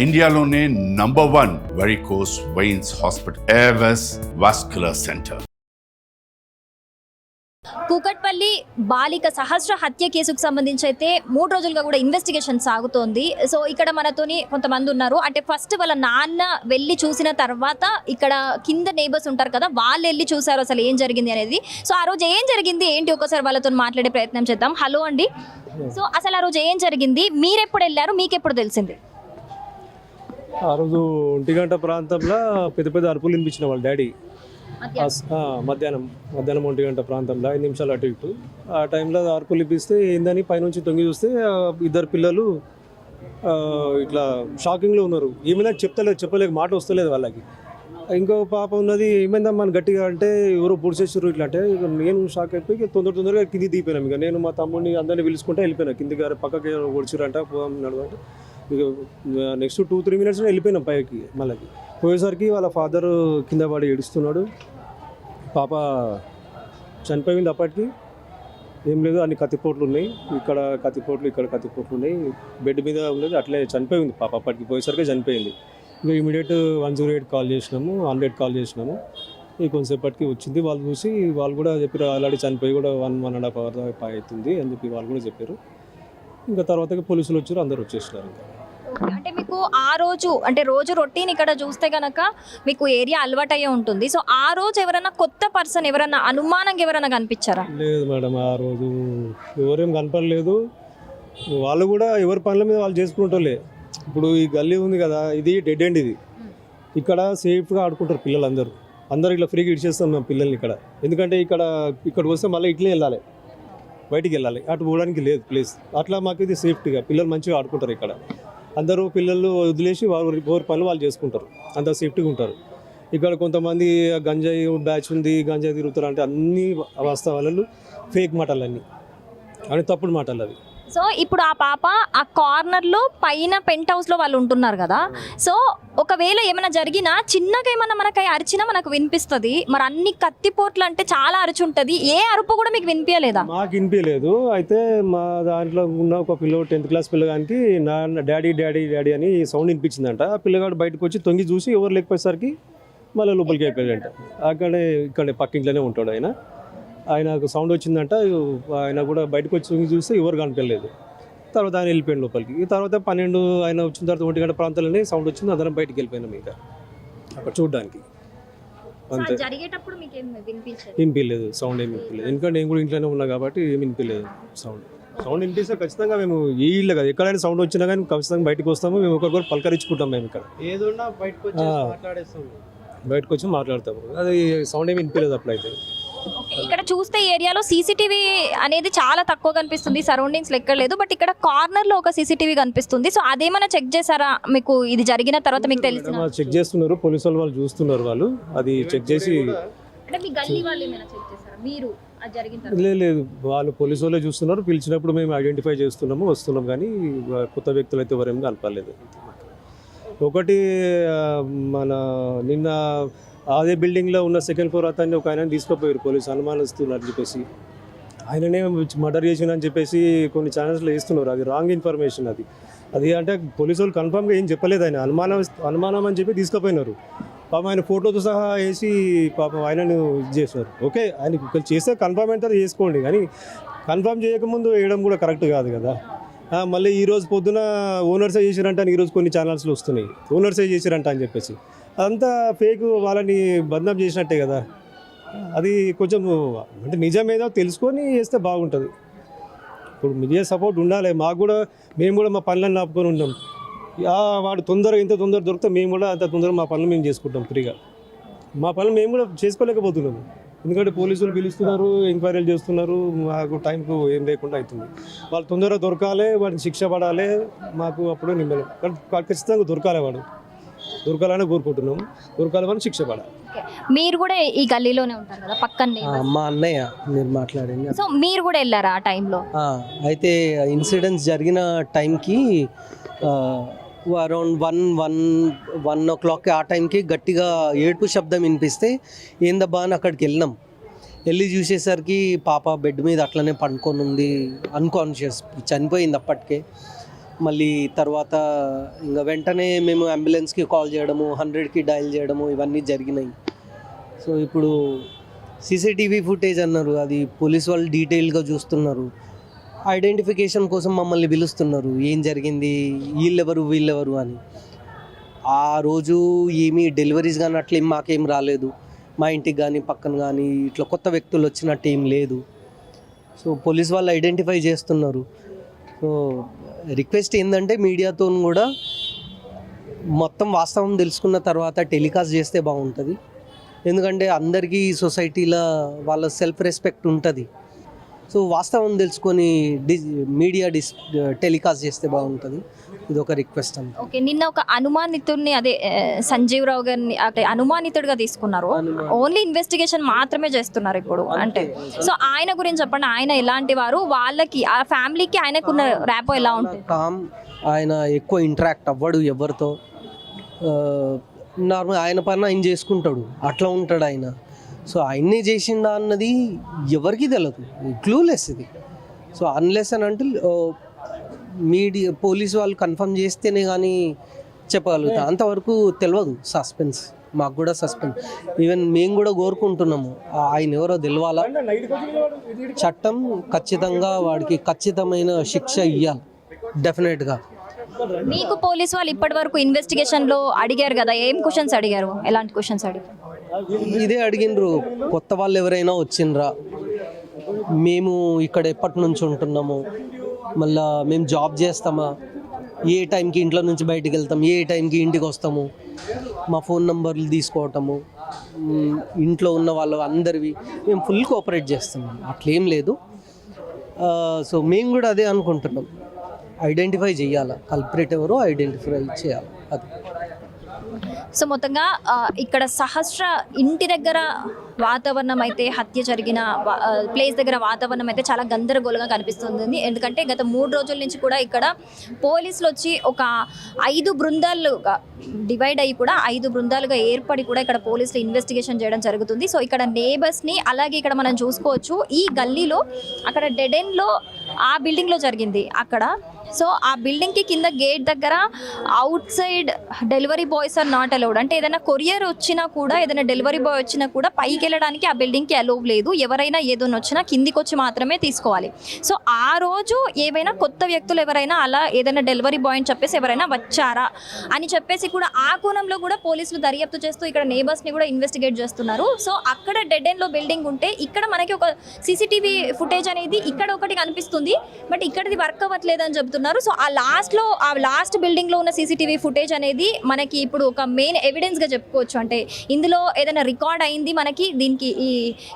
ఇండియాలోనే #1 varicose veins hospital Avis vascular centre. Kukatpally బాలిక సహస్ర హత్య కేసుకు సంబంధించి అయితే 3 రోజులుగా కూడా ఇన్వెస్టిగేషన్ సాగుతోంది. సో ఇక్కడ మనతోని కొంతమంది ఉన్నారు. అంటే ఫస్ట్ వాళ్ళ నాన్న వెళ్ళి చూసిన తర్వాత ఇక్కడ కింద నేబర్స్ ఉంటారు కదా, వాళ్ళు వెళ్ళి చూసారు అసలు ఏం జరిగింది అనేది. సో ఆ రోజు ఏం జరిగింది ఏంటి ఒకసారి వాళ్ళతో మాట్లాడే ప్రయత్నం చేద్దాం. హలో అండి. సో అసలు ఆ రోజు ఏం జరిగింది, మీరు ఎప్పుడు వెళ్ళారు, మీకు ఎప్పుడు తెలిసింది? ఆ రోజు 1 గంట ప్రాంతంలో పెద్ద పెద్ద అరుపులు వినిపించిన వాళ్ళ డాడీ మధ్యాహ్నం 1 గంట ప్రాంతంలో 5 నిమిషాలు అటు ఇటు ఆ టైంలో అరుపులు వినిపిస్తే ఏందని పైనుంచి తొంగి చూస్తే 2 పిల్లలు ఇట్లా షాకింగ్లో ఉన్నారు. ఏమైనా చెప్పలేక మాట వస్తలేదు వాళ్ళకి. ఇంకో పాప ఉన్నది ఏమైందమ్మా అని గట్టిగా అంటే ఎవరో పొడిచేసారు ఇట్లా అంటే నేను షాక్ అయిపోయి తొందరగా కింది దిగిపోయినాం. ఇక నేను మా తమ్ముడిని అందరినీ పిలుచుకుంటే వెళ్ళిపోయినా కిందికి. పక్కకి పొడిచారంట పోదాం నడవంటే ఇక నెక్స్ట్ 2-3 మినిట్స్లో వెళ్ళిపోయినాం పైకి. మళ్ళీ పోయేసరికి వాళ్ళ ఫాదర్ కింద పడి ఏడుస్తున్నాడు. పాప చనిపోయింది. అప్పటికి ఏం లేదు, అన్ని కత్తిపోట్లు ఉన్నాయి, ఇక్కడ కత్తిపోట్లు ఉన్నాయి, బెడ్ మీద ఉండేది అట్లే చనిపోయింది పాప. అప్పటికి పోయేసరికి చనిపోయింది. ఇంకా ఇమీడియట్ 108 కాల్ చేసినాము, 100 కాల్ చేసినాము. ఈ కొంతసేపటికి వచ్చింది. వాళ్ళు చూసి వాళ్ళు కూడా చెప్పారు ఆల్రెడీ చనిపోయి కూడా 1.5 hour దాకా అవుతుంది అని చెప్పి వాళ్ళు కూడా చెప్పారు. ఇంకా తర్వాత పోలీసులు వచ్చారు, అందరు వచ్చేసినారు. ఇంకా అంటే మీకు ఆ రోజు అంటే రోజు రొటీన్ ఇక్కడ చూస్తే కనుక మీకు ఏరియా అలవాటయ్యే ఉంటుంది. సో ఆ రోజు ఎవరైనా కొత్త పర్సన్ ఎవరైనా అనుమానంగా ఎవరైనా కనిపించారా? లేదు మేడం, ఆ రోజు ఎవరేం కనపడలేదు. వాళ్ళు కూడా ఎవరి పనుల మీద వాళ్ళు చేసుకుంటలే. ఇప్పుడు ఈ గల్లీ ఉంది కదా, ఇది డెడ్ ఎండ్. ఇది ఇక్కడ సేఫ్గా ఆడుకుంటారు పిల్లలందరూ. అందరూ ఇట్లా ఫ్రీగా ఇచ్చేస్తాం మేము పిల్లల్ని ఇక్కడ. ఎందుకంటే ఇక్కడికి వస్తే మళ్ళీ ఇట్లే వెళ్ళాలి, బయటికి వెళ్ళాలి, అటు పోవడానికి లేదు ప్లేస్. అట్లా మాకు ఇది సేఫ్టీగా పిల్లలు మంచిగా ఆడుకుంటారు ఇక్కడ. అందరూ పిల్లలు వదిలేసి ఎవరి పనులు వాళ్ళు చేసుకుంటారు, అంత సేఫ్టీగా ఉంటారు. ఇక్కడ కొంతమంది గంజాయి బ్యాచ్ ఉంది, గంజాయి తిరుగుతారు అంటే అన్ని వాస్తవాలు ఫేక్ మాటలు, అన్ని తప్పుడు మాటలు అవి. సో ఇప్పుడు ఆ పాప ఆ కార్నర్లో పైన పెంట్ హౌస్లో వాళ్ళు ఉంటున్నారు కదా. సో ఒకవేళ ఏమైనా జరిగినా చిన్నగా ఏమన్నా మనకి అరిచినా మనకు వినిపిస్తుంది. మరి అన్ని కత్తిపోట్లు అంటే చాలా అరిచి ఉంటుంది, ఏ అరుపు కూడా మీకు వినిపించలేదా? మాకు వినిపించలేదు. అయితే మా దాంట్లో ఉన్న ఒక పిల్లడు 10th క్లాస్ పిల్లగానికి నాన్న డాడీ డాడీ డాడీ అని సౌండ్ వినిపించిందంట. ఆ పిల్లగాడు బయటకు వచ్చి తొంగి చూసి ఎవరు లేకపోయేసరికి మళ్ళీ లోపలికి అయిపోయాడంట. ఇక్కడే పక్కింట్లోనే ఉంటాడు ఆయనకు సౌండ్ వచ్చిందంట. ఆయన కూడా బయటకు వచ్చి చూస్తే ఎవరు కనిపించలేదు. తర్వాత ఆయన వెళ్ళిపోయాడు లోపలికి. తర్వాత 12 ఆయన వచ్చిన తర్వాత 1 గంట ప్రాంతాలనే సౌండ్ వచ్చింది, అందరం బయటికి వెళ్ళిపోయినాం ఇంకా అక్కడ చూడడానికి. అంతే, వినిపించలేదు, సౌండ్ ఏమి వినిపించలేదు. ఎందుకంటే నేను కూడా ఇంట్లోనే ఉన్నా కాబట్టి ఏమి వినిపించలేదు. సౌండ్ వినిపిస్తే ఖచ్చితంగా మేము ఈ ఇల్లు కదా, ఎక్కడైనా సౌండ్ వచ్చినా కానీ ఖచ్చితంగా బయటకు వస్తాము. మేము ఒకరికొకరు పలకరించుకుంటాం. మేము ఇక్కడ ఏదన్నా బయటకు వచ్చి మాట్లాడతాము. అది సౌండ్ ఏమి వినిపించలేదు అప్పుడైతే. ఇక్కడ చూస్తే ఏరియాలో సీసీటీవీ అనేది చాలా తక్కువ కనిపిస్తుంది, సరౌండింగ్స్ ఎక్కడ లేదు. బట్ ఇక్కడ కార్నర్ లో ఒక సీసీటీవీ కనిపిస్తుంది. సో అదేమైనా చెక్ చేశారా మీకు ఇది జరిగిన తర్వాత? మీకు తెలిసిన చెక్ చేస్తున్నారు, పోలీసు వాళ్ళు చూస్తున్నారు. వాళ్ళు అది చెక్ చేసి లేదు, వాళ్ళు పోలీసు వాళ్ళే చూస్తున్నారు. పిలిచినప్పుడు మేము ఐడెంటిఫై చేస్తున్నాము, వస్తున్నాం. కానీ కొత్త వ్యక్తులు అయితే ఎవరేమో కనపడలేదు. ఒకటి మన నిన్న అదే బిల్డింగ్లో ఉన్న 2nd ఫ్లోర్ అతన్ని ఒక ఆయన తీసుకుపోయారు పోలీసు, అనుమానిస్తున్నారు అని చెప్పేసి. ఆయననే మర్డర్ చేసిందని చెప్పేసి కొన్ని ఛానల్స్లో వేస్తున్నారు. అది రాంగ్ ఇన్ఫర్మేషన్. అది అంటే పోలీసు వాళ్ళు కన్ఫామ్గా ఏం చెప్పలేదు. ఆయన అనుమానం అని చెప్పి తీసుకుపోయినారు. పాపం ఆయన ఫోటోతో సహా వేసి పాపం ఆయనను ఇది చేస్తున్నారు. ఓకే, ఆయన చేస్తే కన్ఫామ్ అయితే చేసుకోండి, కానీ కన్ఫామ్ చేయకముందు వేయడం కూడా కరెక్ట్ కాదు కదా. మళ్ళీ ఈరోజు పొద్దున ఓనర్సే చేసిరంట అని ఈరోజు కొన్ని ఛానల్స్లో వస్తున్నాయి, ఓనర్సే చేసిరంట అని చెప్పేసి. అదంతా ఫేక్, వాళ్ళని బదనాం చేసినట్టే కదా. అది కొంచెం అంటే నిజమేదో తెలుసుకొని చేస్తే బాగుంటుంది. ఇప్పుడు మీడియా సపోర్ట్ ఉండాలి. మాకు కూడా, మేము కూడా మా పనులను ఆపుకొని ఉంటాం. వాడు ఇంత తొందర దొరికితే మేము కూడా అంత తొందరగా మా పనులు మేము చేసుకుంటాం ఫ్రీగా. మా పనులు మేము కూడా చేసుకోలేకపోతున్నాము. ఎందుకంటే పోలీసులు పిలుస్తున్నారు, ఎంక్వైరీలు చేస్తున్నారు, మాకు టైంకు ఏం లేకుండా అవుతుంది. వాళ్ళు తొందరగా దొరకాలి, వాడిని శిక్ష పడాలి. మాకు అప్పుడు నిమ్మలం, కానీ ఖచ్చితంగా దొరకాలని కోరుకుంటున్నాము. దొరకాలని శిక్ష పడాలి. మీరు కూడా ఈ గల్లీలోనే ఉంటారు కదా, పక్కనే మా అన్నయ్య మీరు మాట్లాడింది. సో మీరు కూడా వెళ్ళారా ఆ టైంలో? అయితే ఇన్సిడెంట్స్ జరిగిన టైంకి అరౌండ్ 1 o'clock ఆ టైంకి గట్టిగా ఏడుపు శబ్దం వినిపిస్తే ఏందబ్బా అని అక్కడికి వెళ్ళి చూసేసరికి పాప బెడ్ మీద అట్లనే పండుకొని ఉంది, అన్కాన్షియస్, చనిపోయింది అప్పటికే. మళ్ళీ తర్వాత ఇంకా వెంటనే మేము అంబులెన్స్కి కాల్ చేయడము, 100కి డయల్ చేయడము ఇవన్నీ జరిగినాయి. సో ఇప్పుడు సీసీటీవీ ఫుటేజ్ అన్నారు, అది పోలీస్ వాళ్ళు డీటెయిల్గా చూస్తున్నారు. ఐడెంటిఫికేషన్ కోసం మమ్మల్ని పిలుస్తున్నారు, ఏం జరిగింది, వీళ్ళెవరు అని. ఆ రోజు ఏమీ డెలివరీస్ కానీ అట్లేం మాకేం రాలేదు, మా ఇంటికి కానీ పక్కన కానీ ఇట్లా కొత్త వ్యక్తులు వచ్చినట్టు ఏం లేదు. సో పోలీస్ వాళ్ళు ఐడెంటిఫై చేస్తున్నారు. సో రిక్వెస్ట్ ఏంటంటే మీడియాతో కూడా మొత్తం వాస్తవం తెలుసుకున్న తర్వాత టెలికాస్ట్ చేస్తే బాగుంటుంది. ఎందుకంటే అందరికీ సొసైటీలో వాళ్ళ సెల్ఫ్ రెస్పెక్ట్ ఉంటుంది. సో వాస్తవం తెలుసుకొని టెలికాస్ట్ చేస్తే బాగుంటుంది. ఇది ఒక రిక్వెస్ట్ అండి. ఓకే, నిన్న ఒక అనుమానితుడిని అదే సంజీవ్ రావు గారిని అంటే అనుమానితుడిగా తీసుకున్నారు. ఓన్లీ ఇన్వెస్టిగేషన్ మాత్రమే చేస్తున్నారు ఇప్పుడు అంటే. సో ఆయన గురించి చెప్పండి, ఆయన ఎలాంటి వారు, వాళ్ళకి ఆ ఫ్యామిలీకి ఆయనకున్న ర్యాపో ఎలా ఉంటుంది? కామ్, ఆయన ఎక్కువ ఇంటరాక్ట్ అవ్వడు ఎవరితో. నార్మల్ ఆయన పని ఆయన చేసుకుంటాడు, అట్లా ఉంటాడు ఆయన. సో ఆయన్నే చేసిండా అన్నది ఎవరికి తెలియదు, క్లూలెస్ ఇది. సో అన్లెస్ అని అంటే మీడియా పోలీసు వాళ్ళు కన్ఫర్మ్ చేస్తేనే కానీ చెప్పగలుగుతాం, అంతవరకు తెలియదు. సస్పెన్స్, మాకు కూడా సస్పెన్స్. ఈవెన్ మేము కూడా కోరుకుంటున్నాము ఆయన ఎవరో తెలవాలా. చట్టం ఖచ్చితంగా వాడికి ఖచ్చితమైన శిక్ష ఇవ్వాలి డెఫినెట్గా. మీకు పోలీసు వాళ్ళు ఇప్పటి వరకు ఇన్వెస్టిగేషన్లో అడిగారు కదా, ఏం క్వశ్చన్స్ అడిగారు, ఎలాంటి క్వశ్చన్స్ అడిగారు? ఇదే అడిగినరు, కొత్త వాళ్ళు ఎవరైనా వచ్చిండ్రా, మేము ఇక్కడ ఎప్పటి నుంచి ఉంటున్నాము, మళ్ళా మేము జాబ్ చేస్తామా, ఏ టైంకి ఇంట్లో నుంచి బయటికి వెళ్తాం, ఏ టైంకి ఇంటికి వస్తాము, మా ఫోన్ నెంబర్లు తీసుకోవటము, ఇంట్లో ఉన్న వాళ్ళు అందరివి మేము ఫుల్ కోఆపరేట్ చేస్తున్నాం, అట్లేం లేదు. సో మేము కూడా అదే అనుకుంటున్నాం, ఐడెంటిఫై చేయాలి, కల్పరేట్ ఎవరో ఐడెంటిఫై చేయాలి. అది సో మొత్తంగా ఇక్కడ సహస్ర ఇంటి దగ్గర వాతావరణం అయితే, హత్య జరిగిన ప్లేస్ దగ్గర వాతావరణం అయితే చాలా గందరగోళంగా కనిపిస్తుంది. ఎందుకంటే గత 3 రోజుల నుంచి కూడా ఇక్కడ పోలీసులు వచ్చి ఒక 5 బృందాలుగా డివైడ్ అయ్యి కూడా 5 బృందాలుగా ఏర్పడి కూడా ఇక్కడ పోలీసులు ఇన్వెస్టిగేషన్ చేయడం జరుగుతుంది. సో ఇక్కడ నేబర్స్ని అలాగే ఇక్కడ మనం చూసుకోవచ్చు, ఈ గల్లీలో అక్కడ డెడ్ ఎండ్లో ఆ బిల్డింగ్లో జరిగింది అక్కడ. సో ఆ బిల్డింగ్కి కింద గేట్ దగ్గర outside delivery boys are not allowed. అంటే ఏదైనా కొరియర్ వచ్చినా కూడా, ఏదైనా డెలివరీ బాయ్ వచ్చినా కూడా పైకి వెళ్ళడానికి ఆ బిల్డింగ్కి అలౌ లేదు. ఎవరైనా ఏదైనా వచ్చినా కిందికి వచ్చి మాత్రమే తీసుకోవాలి. సో ఆ రోజు ఏవైనా కొత్త వ్యక్తులు ఎవరైనా అలా ఏదైనా డెలివరీ బాయ్ అని చెప్పేసి ఎవరైనా వచ్చారా అని చెప్పేసి కూడా ఆ కోణంలో కూడా పోలీసులు దర్యాప్తు చేస్తూ ఇక్కడ నేబర్స్ని కూడా ఇన్వెస్టిగేట్ చేస్తున్నారు. సో అక్కడ డెడ్ ఎండ్లో బిల్డింగ్ ఉంటే ఇక్కడ మనకి ఒక సీసీటీవీ ఫుటేజ్ అనేది ఇక్కడ ఒకటి కనిపిస్తుంది, బట్ ఇక్కడది వర్క్ అవ్వట్లేదు అని చెప్తున్నారు. సో ఆ లాస్ట్ బిల్డింగ్లో ఉన్న సీసీటీవీ ఫుటేజ్ అనేది మనకి ఇప్పుడు ఒక మెయిన్ ఎవిడెన్స్గా చెప్పుకోవచ్చు. అంటే ఇందులో ఏదైనా రికార్డ్ అయింది మనకి, దీనికి ఈ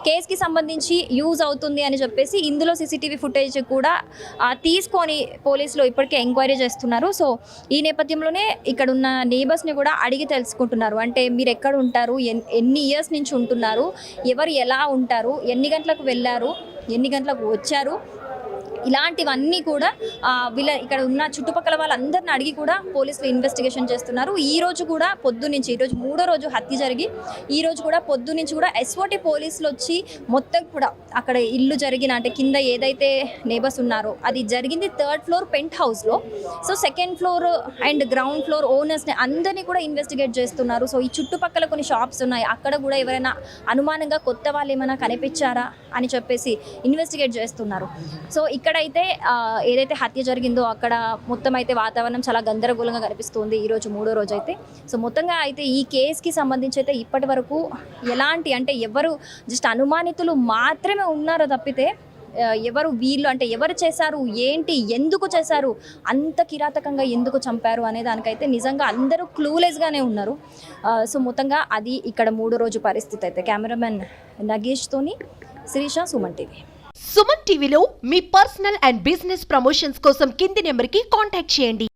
కేసుకి సంబంధించి యూజ్ అవుతుంది అని చెప్పేసి ఇందులో సీసీటీవీ ఫుటేజ్ కూడా తీసుకొని పోలీసులు ఇప్పటికే ఎంక్వైరీ చేస్తున్నారు. సో ఈ నేపథ్యంలోనే ఇక్కడ ఉన్న నేబర్స్ని కూడా అడిగి తెలుసుకుంటున్నారు. అంటే మీరు ఎక్కడ ఉంటారు, ఎన్ని ఇయర్స్ నుంచి ఉంటున్నారు, ఎవరు ఎలా ఉంటారు, ఎన్ని గంటలకు వెళ్ళారు, ఎన్ని గంటలకు వచ్చారు, ఇలాంటివన్నీ కూడా వీళ్ళ ఇక్కడ ఉన్న చుట్టుపక్కల వాళ్ళందరిని అడిగి కూడా పోలీసులు ఇన్వెస్టిగేషన్ చేస్తున్నారు. ఈ రోజు కూడా పొద్దునుంచి, ఈరోజు 3వ రోజు హత్య జరిగి ఈ రోజు కూడా పొద్దునుంచి కూడా ఎస్ఓటీ పోలీసులు వచ్చి మొత్తం కూడా అక్కడ ఇల్లు జరిగిన అంటే కింద ఏదైతే నేబర్స్ ఉన్నారో అది జరిగింది 3rd ఫ్లోర్ పెంట్ హౌస్లో. So 2nd floor and ground floor ఓనర్స్ని అందరినీ కూడా ఇన్వెస్టిగేట్ చేస్తున్నారు. సో ఈ చుట్టుపక్కల కొన్ని షాప్స్ ఉన్నాయి, అక్కడ కూడా ఎవరైనా అనుమానంగా కొత్త వాళ్ళు ఏమైనా కనిపించారా అని చెప్పేసి ఇన్వెస్టిగేట్ చేస్తున్నారు. సో ఇక్కడైతే ఏదైతే హత్య జరిగిందో అక్కడ మొత్తం అయితే వాతావరణం చాలా గందరగోళంగా కనిపిస్తుంది ఈరోజు 3వ రోజు అయితే. సో మొత్తంగా అయితే ఈ కేసుకి సంబంధించి అయితే ఇప్పటి వరకు ఎలాంటి అంటే ఎవరు జస్ట్ అనుమానితులు మాత్రమే ఉన్నారో తప్పితే ఎవరు వీళ్ళు అంటే ఎవరు చేశారు, ఏంటి, ఎందుకు చేశారు, అంత కిరాతకంగా ఎందుకు చంపారు అనే దానికైతే నిజంగా అందరూ క్లూలెస్గానే ఉన్నారు. సో మొత్తంగా అది ఇక్కడ 3వ రోజు పరిస్థితి అయితే. కెమెరామెన్ నగేష్తోని శిరీష, సుమన్ టీవీ. సుమన్ టీవీలో మీ పర్సనల్ అండ్ బిజినెస్ ప్రమోషన్స్ కోసం కింది నెంబర్కి కాంటాక్ట్ చేయండి.